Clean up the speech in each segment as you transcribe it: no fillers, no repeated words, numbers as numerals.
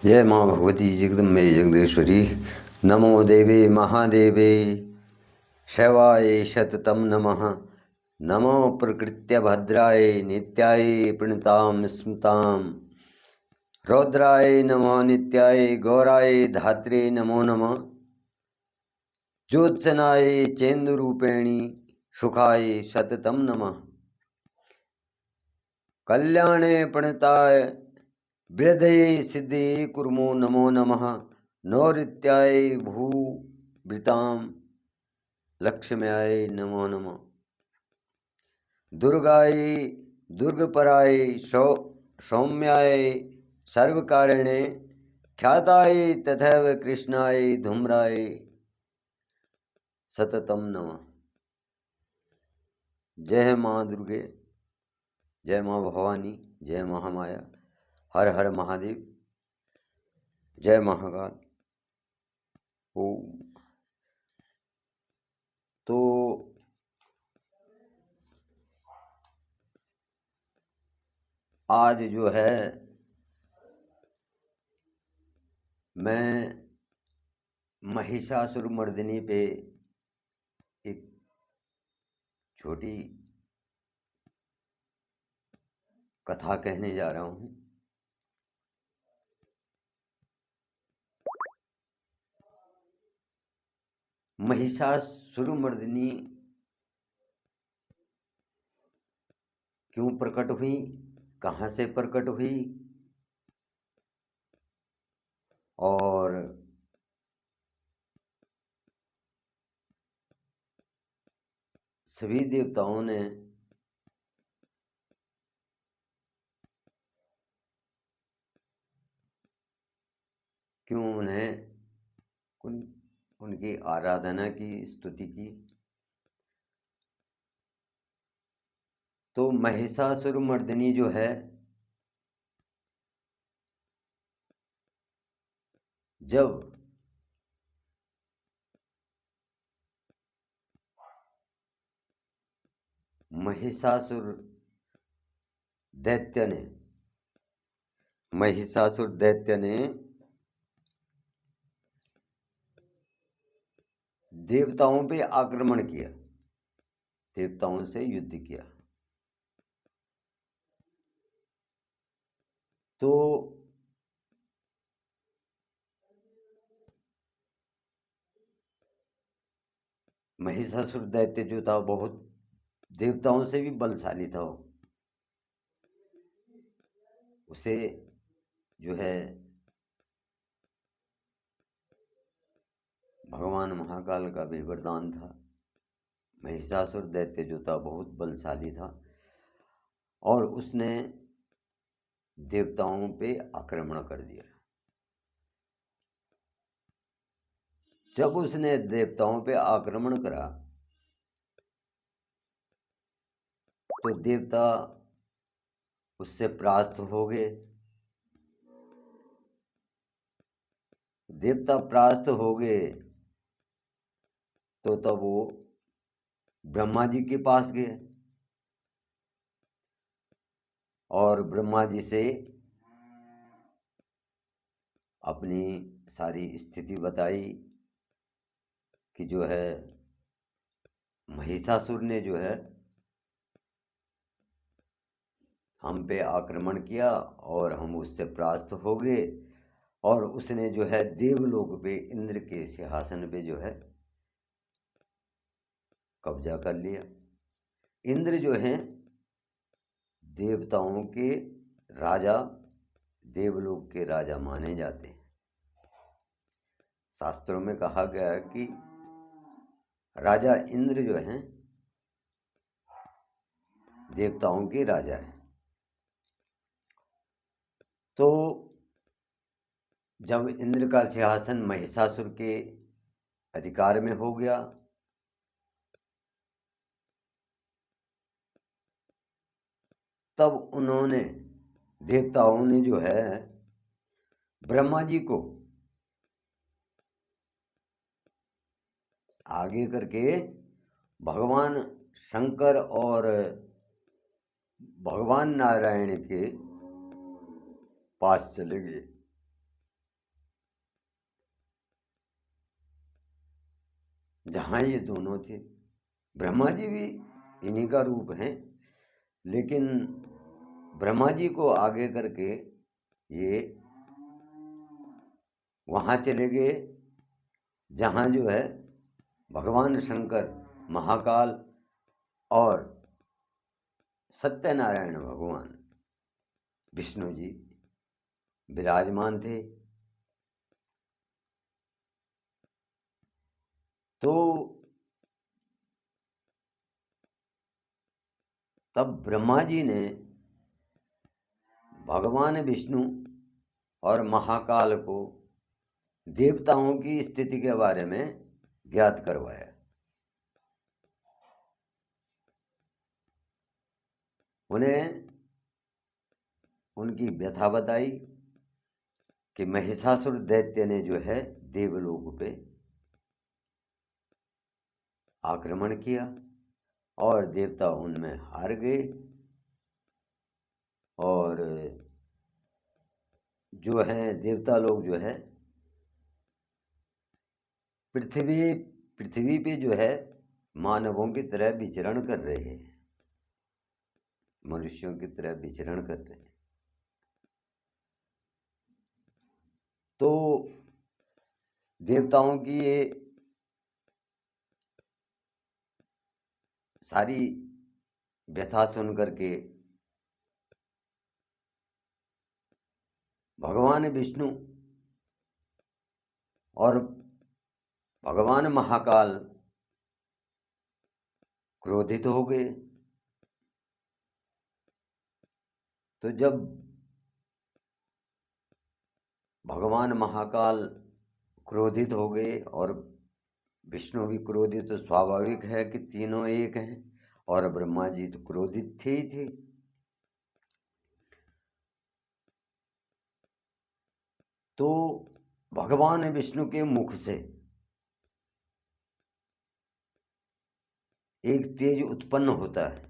जय माँ भगवती जगदम्बे जगदीश्वरी। नमो देवे महादेवे शैवाय शततं नमः। नमो प्रकृत्य भद्राय नित्याय प्रणतां स्मृतां रौद्राय नमो नित्याय गौराय धात्रे नमो नमः। ज्योत्सनाय चेन्दुरूपेणी सुखाय शततं नमः। कल्याणे प्रणताय वृद्धये सिद्धये कुर्मो नमो नमः। नौरित्याय भूभृतां लक्ष्म्याय नमो नमः। दुर्गाय दुर्गपराय सौम्याय सर्वकारिणे ख्याताय तथैव कृष्णाय धूम्राय सततं नमः। जय माँ दुर्गे, जय माँ भवानी, जय महामाया, हर हर महादेव, जय महाकाल। ओम। तो आज जो है मैं महिषासुरमर्दिनी पे एक छोटी कथा कहने जा रहा हूँ। महिषासुरमर्दिनी क्यों प्रकट हुई, कहाँ से प्रकट हुई और सभी देवताओं ने क्यों उनकी आराधना की, स्तुति की। तो महिषासुरमर्दिनी जो है, जब महिषासुर दैत्य ने देवताओं पे आक्रमण किया, देवताओं से युद्ध किया, तो महिषासुर दैत्य जो था बहुत देवताओं से भी बलशाली था। उसे जो है भगवान महाकाल का भी वरदान था। महिषासुर दैत्य जो था बहुत बलशाली था और उसने देवताओं पे आक्रमण कर दिया। जब उसने देवताओं पे आक्रमण करा तो देवता उससे परास्त हो गए। देवता परास्त हो गए तो तब वो ब्रह्मा जी के पास गए और ब्रह्मा जी से अपनी सारी स्थिति बताई कि जो है महिषासुर ने जो है हम पे आक्रमण किया और हम उससे परास्त हो गए और उसने जो है देवलोक पे इंद्र के सिंहासन पे जो है कब्जा कर लिया। इंद्र जो हैं देवताओं के राजा, देवलोक के राजा माने जाते हैं। शास्त्रों में कहा गया है कि राजा इंद्र जो हैं देवताओं के राजा हैं। तो जब इंद्र का सिंहासन महिषासुर के अधिकार में हो गया तब उन्होंने, देवताओं ने जो है ब्रह्मा जी को आगे करके भगवान शंकर और भगवान नारायण के पास चले गए। जहाँ ये दोनों थे। ब्रह्मा जी भी इन्हीं का रूप हैं, लेकिन ब्रह्मा जी को आगे करके ये वहाँ चले गए जहाँ जो है भगवान शंकर, महाकाल और सत्यनारायण भगवान विष्णु जी विराजमान थे। तो तब ब्रह्मा जी ने भगवान विष्णु और महाकाल को देवताओं की स्थिति के बारे में ज्ञात करवाया। उन्हें उनकी व्यथा बताई कि महिषासुर दैत्य ने जो है देवलोक पे आक्रमण किया और देवता उनमें हार गए, और जो हैं देवता लोग जो है पृथ्वी पे जो है मानवों की तरह विचरण कर रहे हैं, मनुष्यों की तरह विचरण कर रहे हैं। तो देवताओं की ये सारी व्यथा सुन करके भगवान विष्णु और भगवान महाकाल क्रोधित हो गए। तो जब भगवान महाकाल क्रोधित हो गए और विष्णु भी क्रोधित, तो स्वाभाविक है कि तीनों एक हैं, और ब्रह्मा जी तो क्रोधित थे ही थे। तो भगवान विष्णु के मुख से एक तेज उत्पन्न होता है,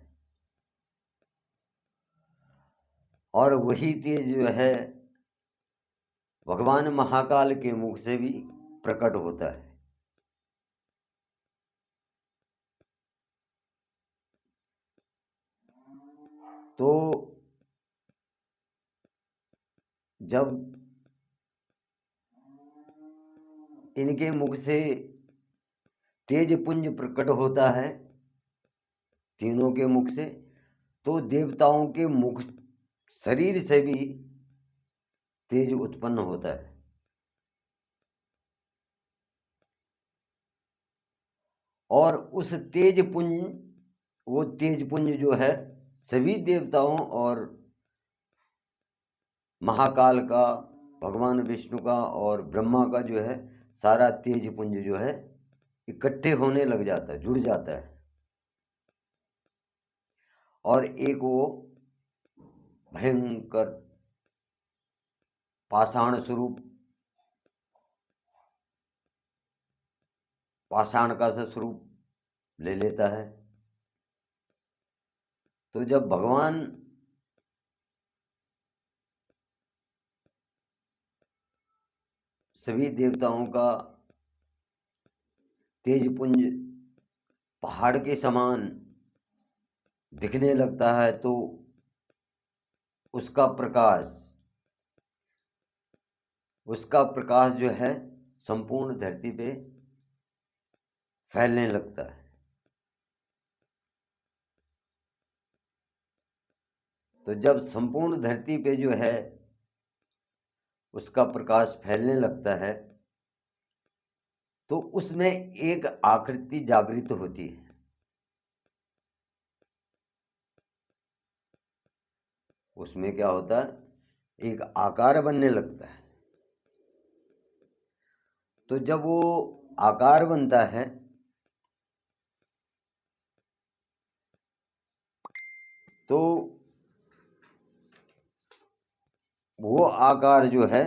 और वही तेज जो है भगवान महाकाल के मुख से भी प्रकट होता है। तो जब इनके मुख से तेज पुंज प्रकट होता है तीनों के मुख से, तो देवताओं के मुख शरीर से भी तेज उत्पन्न होता है। और उस तेज पुंज, वो तेज पुंज जो है सभी देवताओं और महाकाल का, भगवान विष्णु का और ब्रह्मा का जो है सारा तेज पुंज जो है इकट्ठे होने लग जाता है, जुड़ जाता है, और एक वो भयंकर पाषाण स्वरूप, पाषाण का सा स्वरूप ले लेता है। तो जब भगवान सभी देवताओं का तेज पुंज पहाड़ के समान दिखने लगता है, तो उसका प्रकाश जो है संपूर्ण धरती पे फैलने लगता है। तो जब संपूर्ण धरती पे जो है उसका प्रकाश फैलने लगता है, तो उसमें एक आकृति जागृत होती है। उसमें क्या होता है, एक आकार बनने लगता है। तो जब वो आकार बनता है, तो वो आकार जो है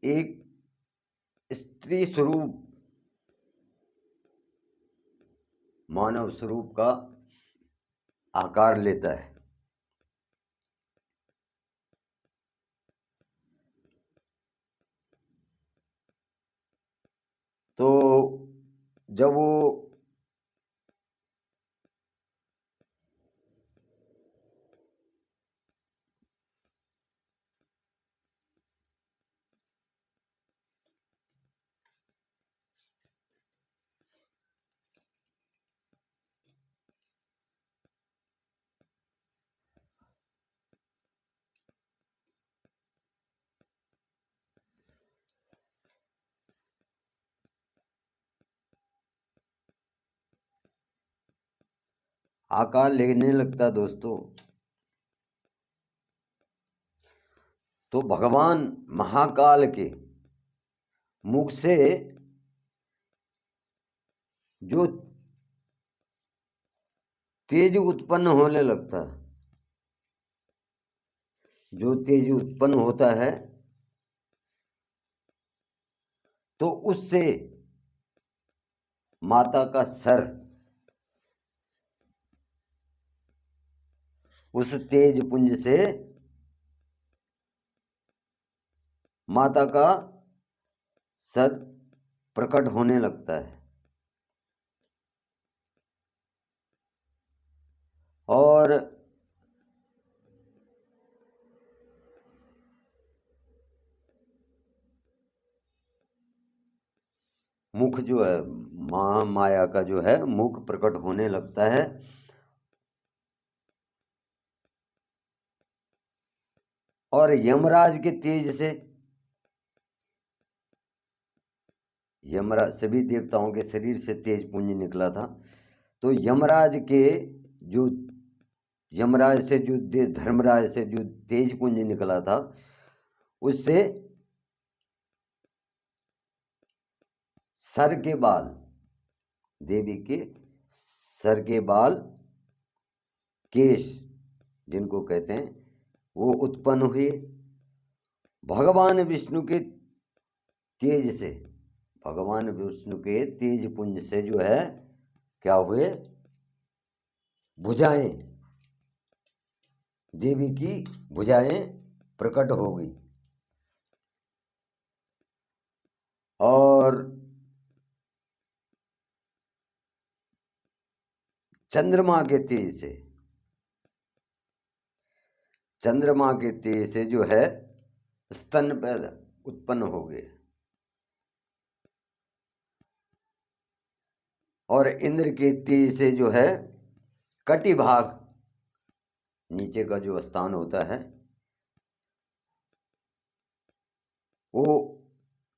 एक स्त्री स्वरूप, मानव स्वरूप का आकार लेता है। तो जब वो आकार लेने लगता दोस्तों, तो भगवान महाकाल के मुख से जो तेज उत्पन्न होने लगता है, जो तेज उत्पन्न होता है, तो उससे माता का सर उस तेज पुंज से माता का सर प्रकट होने लगता है। और मुख जो है, माँ माया का जो है मुख प्रकट होने लगता है। और यमराज के तेज से, यमराज सभी देवताओं के शरीर से तेज पुंज निकला था, तो यमराज के जो यमराज से जो धर्मराज से जो तेज पुंज निकला था, उससे सर के बाल, देवी के सर के बाल, केश जिनको कहते हैं, वो उत्पन्न हुए। भगवान विष्णु के तेज से, भगवान विष्णु के तेज पुंज से जो है क्या हुए, भुजाएं, देवी की भुजाएं प्रकट हो गई। और चंद्रमा के तेज से, चंद्रमा के तेज से जो है स्तन पैदा उत्पन्न हो गए। और इंद्र के तेज से जो है कटी भाग, नीचे का जो स्थान होता है, वो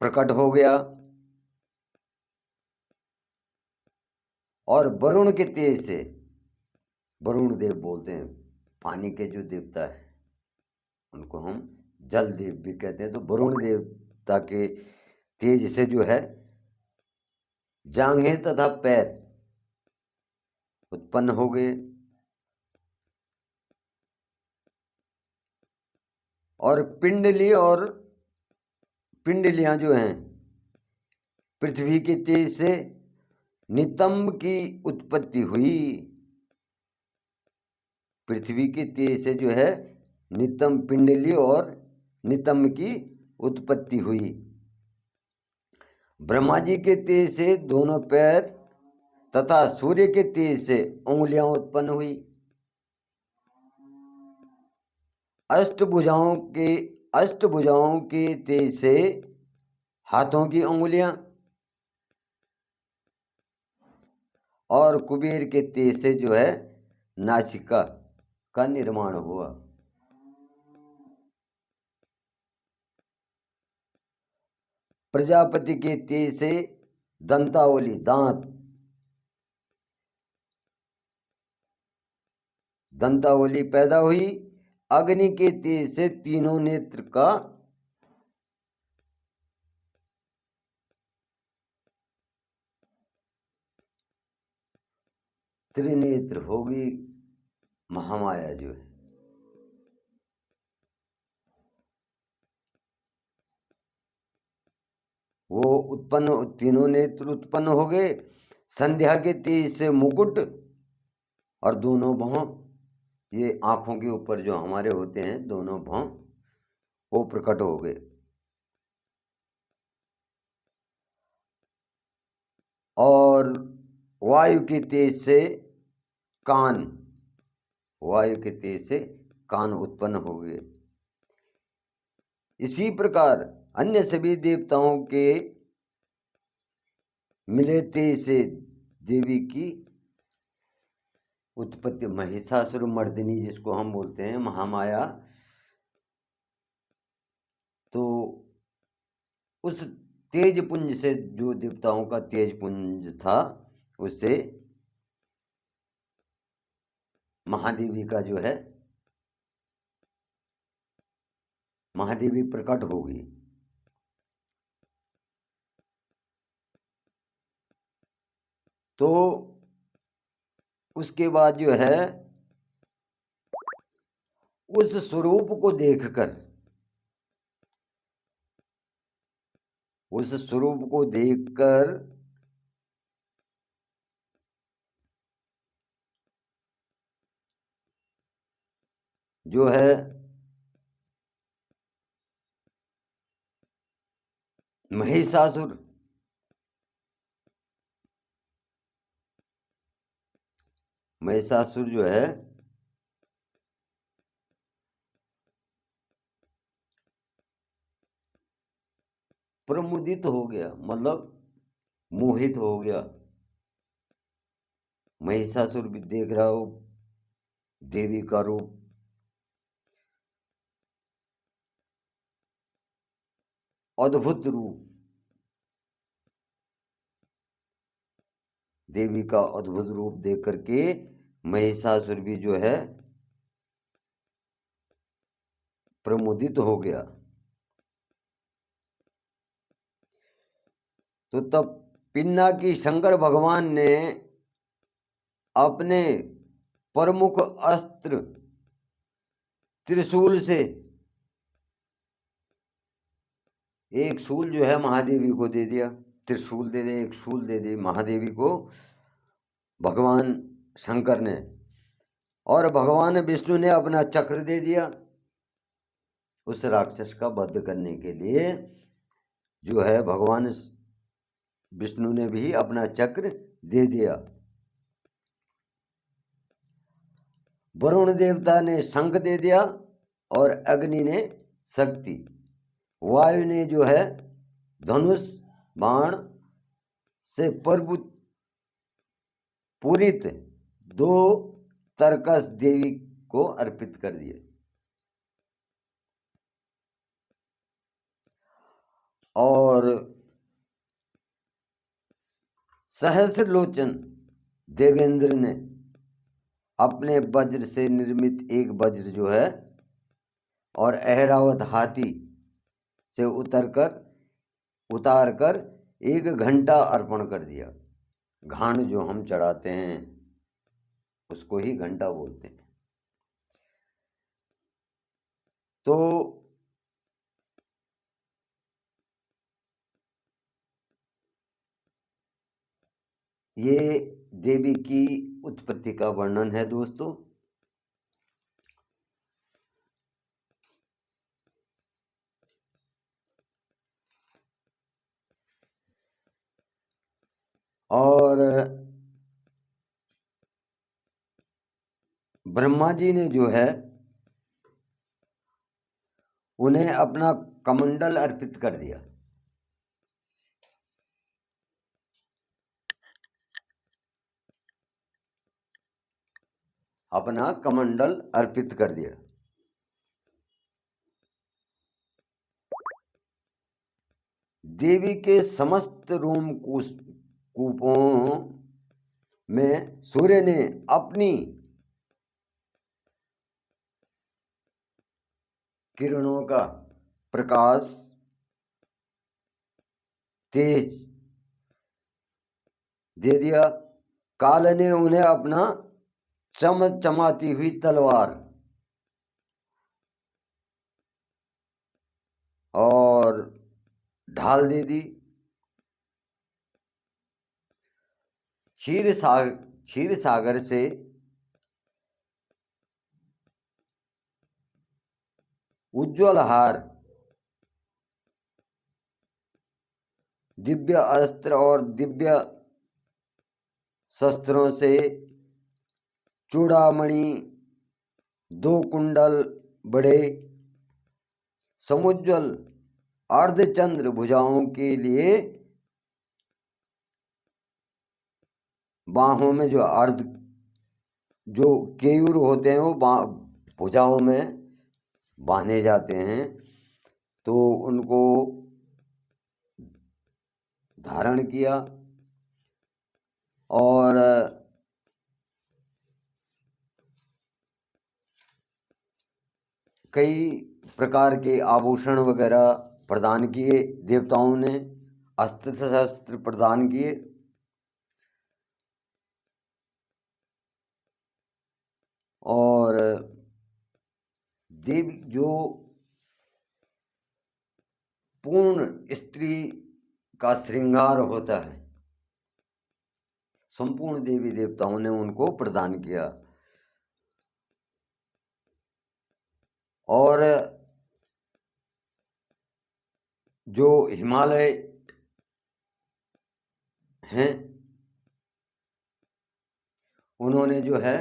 प्रकट हो गया। और वरुण के तेज से, वरुण देव बोलते हैं, पानी के जो देवता है उनको हम जल देव भी कहते हैं, तो वरुण देवता के तेज से जो है जांघें तथा पैर उत्पन्न हो गए। और पिंडली और पिंडलियां जो हैं पृथ्वी के तेज से नितंब की उत्पत्ति हुई। पृथ्वी के तेज से जो है नितंब, पिंडली और नितंब की उत्पत्ति हुई। ब्रह्मा जी के तेज से दोनों पैर तथा सूर्य के तेज से उंगलियां उत्पन्न हुई। अष्टभुजाओं के तेज से हाथों की उंगलियां। और कुबेर के तेज से जो है नासिका का निर्माण हुआ। प्रजापति के तेज से दंतावली, दांत, दंतावली पैदा हुई। अग्नि के तेज से तीनों नेत्र का त्रिनेत्र होगी महामाया जो है। वो उत्पन्न, तीनों नेत्र उत्पन्न हो गए। संध्या के तेज से मुकुट और दोनों भौं, ये आंखों के ऊपर जो हमारे होते हैं दोनों भौं, वो प्रकट हो गए। और वायु के तेज से कान, वायु के तेज से कान उत्पन्न हो गए। इसी प्रकार अन्य सभी देवताओं के मिले तेज से देवी की उत्पत्ति, महिषासुर मर्दिनी जिसको हम बोलते हैं महामाया, तो उस तेज पुंज से, जो देवताओं का तेज पुंज था, उससे महादेवी का जो है, महादेवी प्रकट हो गई। तो उसके बाद जो है उस स्वरूप को देखकर, उस स्वरूप को देखकर जो है महिषासुर, महिषासुर जो है प्रमुदित हो गया, मतलब मोहित हो गया। महिषासुर भी देख रहा हो देवी का रूप, अद्भुत रूप, देवी का अद्भुत रूप देख करके महिषासुर भी जो है प्रमुदित हो गया। तो तब पिनाकी शंकर भगवान ने अपने प्रमुख अस्त्र त्रिशूल से एक शूल जो है महादेवी को दे दिया, त्रिशूल दे दे, एक शूल दे दी महादेवी को भगवान शंकर ने, और भगवान विष्णु ने अपना चक्र दे दिया उस राक्षस का वध करने के लिए। जो है भगवान विष्णु ने भी अपना चक्र दे दिया। वरुण देवता ने शंख दे दिया और अग्नि ने शक्ति, वायु ने जो है धनुष बाण से पूरित 2 तरकस देवी को अर्पित कर दिए। और सहस्र लोचन देवेंद्र ने अपने वज्र से निर्मित एक वज्र जो है और ऐरावत हाथी से उतार कर 1 घंटा अर्पण कर दिया। घाण जो हम चढ़ाते हैं उसको ही घंटा बोलते हैं। तो ये देवी की उत्पत्ति का वर्णन है दोस्तों। और ब्रह्मा जी ने जो है उन्हें अपना कमंडल अर्पित कर दिया। अपना कमंडल अर्पित कर दिया। देवी के समस्त कूपों में सूर्य ने अपनी किरणों का प्रकाश तेज दे दिया। काल ने उन्हें अपना चमचमाती हुई तलवार और ढाल दे दी। क्षीर सागर से उज्ज्वल हार, दिव्य अस्त्र और दिव्य शस्त्रों से चूड़ामणि, 2 कुंडल बड़े, समुज्ज्वल अर्धचंद्र भुजाओं के लिए बाहों में जो केयूर होते हैं वो भुजाओं में बांधे जाते हैं, तो उनको धारण किया। और कई प्रकार के आभूषण वगैरह प्रदान किए देवताओं ने, अस्त्र शस्त्र प्रदान किए। और देवी जो पूर्ण स्त्री का श्रृंगार होता है, संपूर्ण देवी देवताओं ने उनको प्रदान किया। और जो हिमालय हैं उन्होंने जो है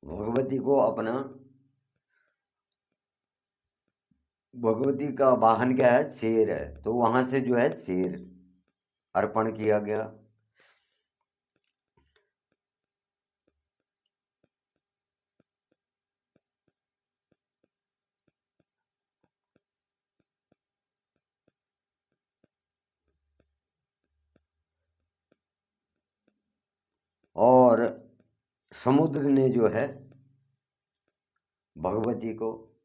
भगवती को अपना, भगवती का वाहन क्या है, शेर है, तो वहां से जो है शेर अर्पण किया गया। और समुद्र ने जो है भगवती को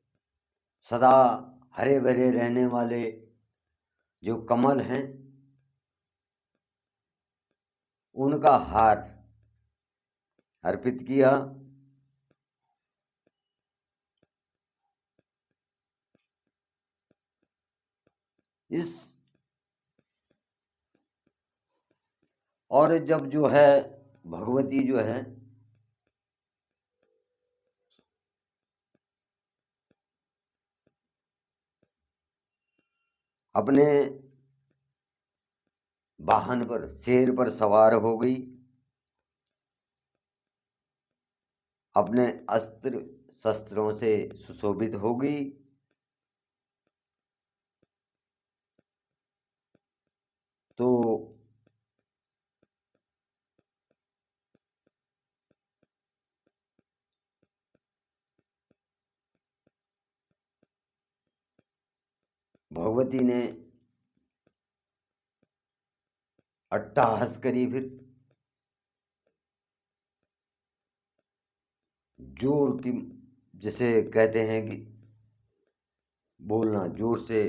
सदा हरे भरे रहने वाले जो कमल हैं उनका हार अर्पित किया। इस और जब जो है भगवती जो है अपने वाहन पर, शेर पर सवार हो गई, अपने अस्त्र शस्त्रों से सुशोभित हो गई, तो भगवती ने अट्टहास करी, फिर जोर की, जिसे कहते हैं कि बोलना जोर से,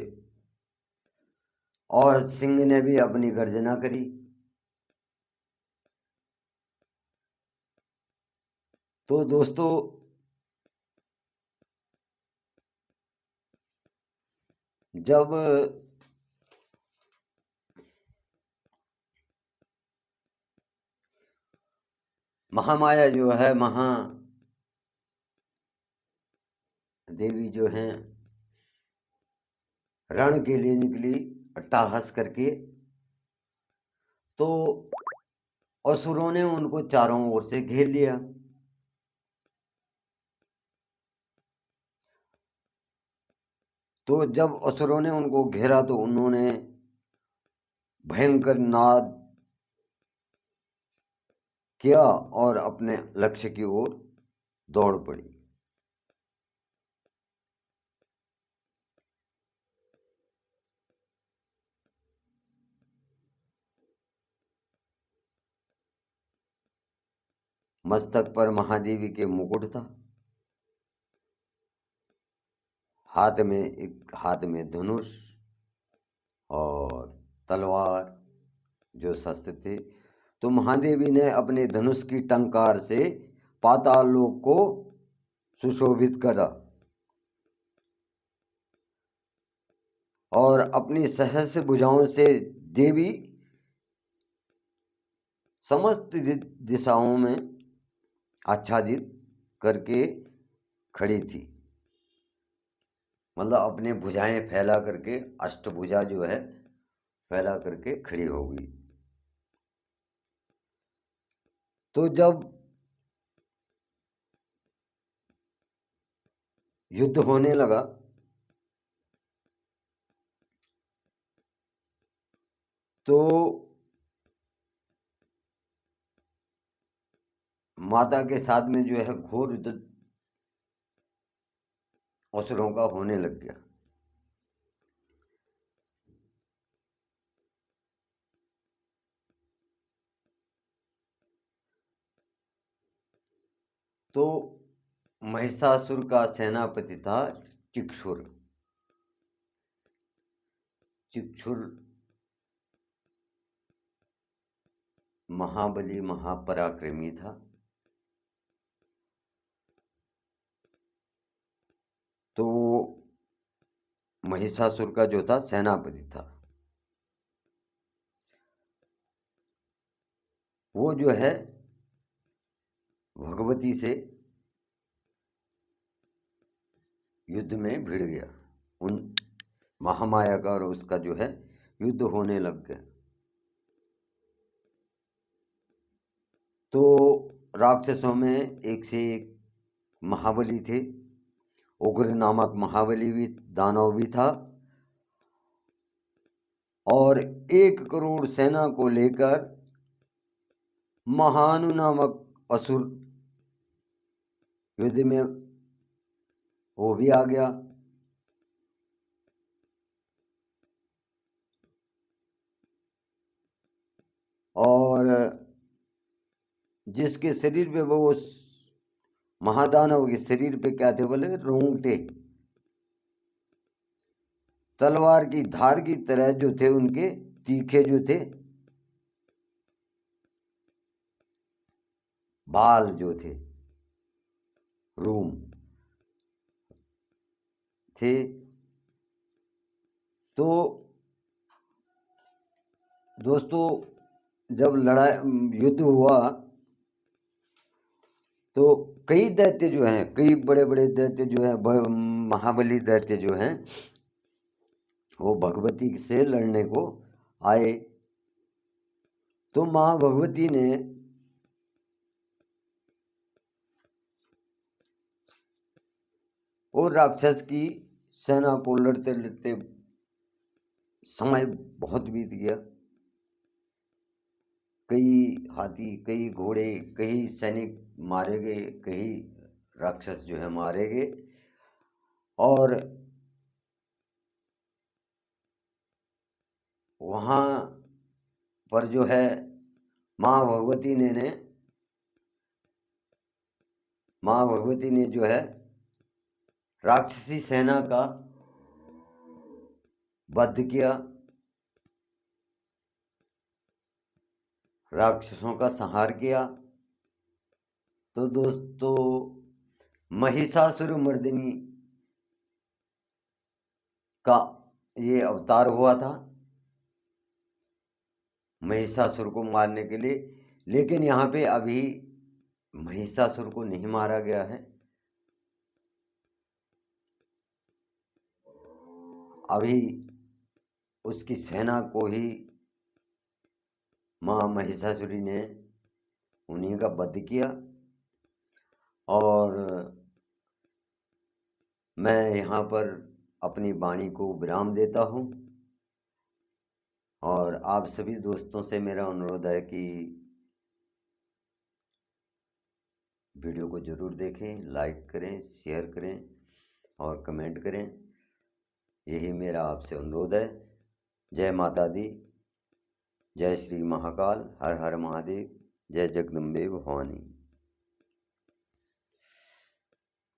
और सिंह ने भी अपनी गर्जना करी। तो दोस्तों जब महामाया जो है, महा देवी जो हैं रण के लिए निकली अट्टहास करके, तो असुरों ने उनको चारों ओर से घेर लिया। तो जब असुरों ने उनको घेरा तो उन्होंने भयंकर नाद किया और अपने लक्ष्य की ओर दौड़ पड़ी। मस्तक पर महादेवी के मुकुट था, हाथ में धनुष और तलवार जो शस्त्र थे। तो महादेवी ने अपने धनुष की टंकार से पाताल लोक को सुशोभित करा और अपनी सहस्र भुजाओं से देवी समस्त दिशाओं में आच्छादित करके खड़ी थी। मतलब अपने भुजाएं फैला करके, अष्टभुजा जो है फैला करके खड़ी हो गई। तो जब युद्ध होने लगा तो माता के साथ में जो है घोर युद्ध असुरों का होने लग गया। तो महिषासुर का सेनापति था चिक्षुर। चिक्षुर महाबली महापराक्रमी था। तो महिषासुर का जो था सेनापति था, वो जो है भगवती से युद्ध में भिड़ गया। उन महामाया का और उसका जो है युद्ध होने लग गया। तो राक्षसों में एक से एक महाबली थे। उग्र नामक महाबली भी, दानव भी था, और 1 करोड़ सेना को लेकर महानु नामक असुर युद्ध में वो भी आ गया। और जिसके शरीर पे वो, उस महादानव के शरीर पे क्या थे बोले, रोंगटे, तलवार की धार की तरह जो थे, उनके तीखे जो थे बाल जो थे, रूम थे। तो दोस्तों, जब युद्ध हुआ तो कई दैत्य जो हैं, कई बड़े बड़े दैत्य जो हैं, महाबली दैत्य जो हैं, वो भगवती से लड़ने को आए। तो माँ भगवती ने और राक्षस की सेना को लड़ते लड़ते समय बहुत बीत गया। कई हाथी, कई घोड़े, कई सैनिक मारे गए, कई राक्षस जो है मारे गए। और वहाँ पर जो है माँ भगवती ने जो है राक्षसी सेना का वध किया, राक्षसों का संहार किया। तो दोस्तों, महिषासुर मर्दिनी का ये अवतार हुआ था महिषासुर को मारने के लिए। लेकिन यहाँ पे अभी महिषासुर को नहीं मारा गया है। अभी उसकी सेना को ही माँ महिषासुरी ने उन्हीं का वध किया। और मैं यहाँ पर अपनी वाणी को विराम देता हूँ। और आप सभी दोस्तों से मेरा अनुरोध है कि वीडियो को ज़रूर देखें, लाइक करें, शेयर करें और कमेंट करें। यही मेरा आपसे अनुरोध है। जय माता दी, जय श्री महाकाल, हर हर महादेव, जय जगदम्बे भवानी।